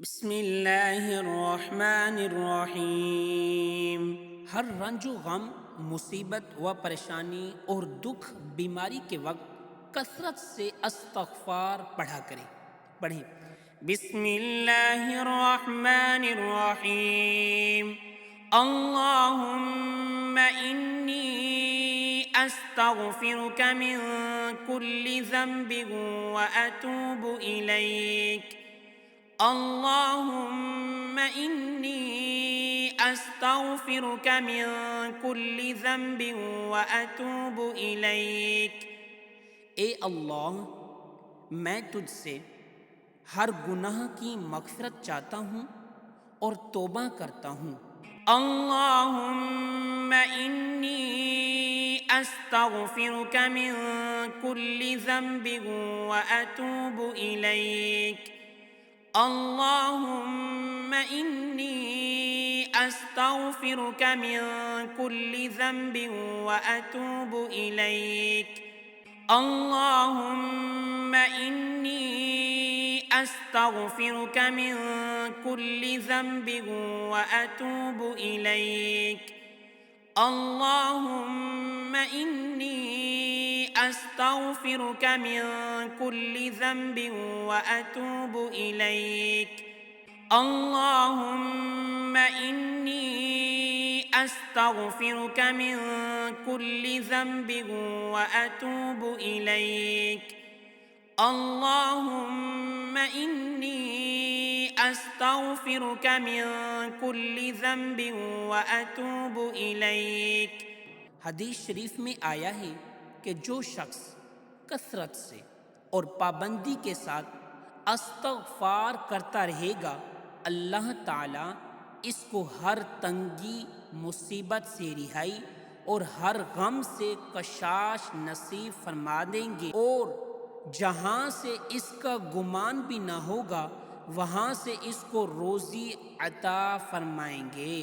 بسم اللہ الرحمن الرحیم۔ ہر رنج و غم، مصیبت و پریشانی اور دکھ بیماری کے وقت کثرت سے استغفار پڑھیں۔ بسم اللہ الرحمن الرحیم۔ اللہم انی استغفرک من کل ذنب واتوب الیک۔ اللہم انی استغفرک من کل ذنب واتوب الیک۔ اے اللہ، میں تجھ سے ہر گناہ کی مغفرت چاہتا ہوں اور توبہ کرتا ہوں۔ اللہم انی استغفرک من کل ذنب واتوب الیک۔ اللہم انی استغفرک من کل ذنب واتوب الیک۔ اللہم انی استغفرک من کل ذنب واتوب الیک۔ اللہم انی استغفرک من کل ذنب واتوب الیک۔ اللہم انی استغفرک من کل ذنب واتوب الیک۔ اللہم انی استغفرک من کل ذنب واتوب الیک۔ حدیث شریف میں آیا ہے کہ جو شخص کثرت سے اور پابندی کے ساتھ استغفار کرتا رہے گا، اللہ تعالیٰ اس کو ہر تنگی مصیبت سے رہائی اور ہر غم سے کشاش نصیب فرما دیں گے، اور جہاں سے اس کا گمان بھی نہ ہوگا وہاں سے اس کو روزی عطا فرمائیں گے۔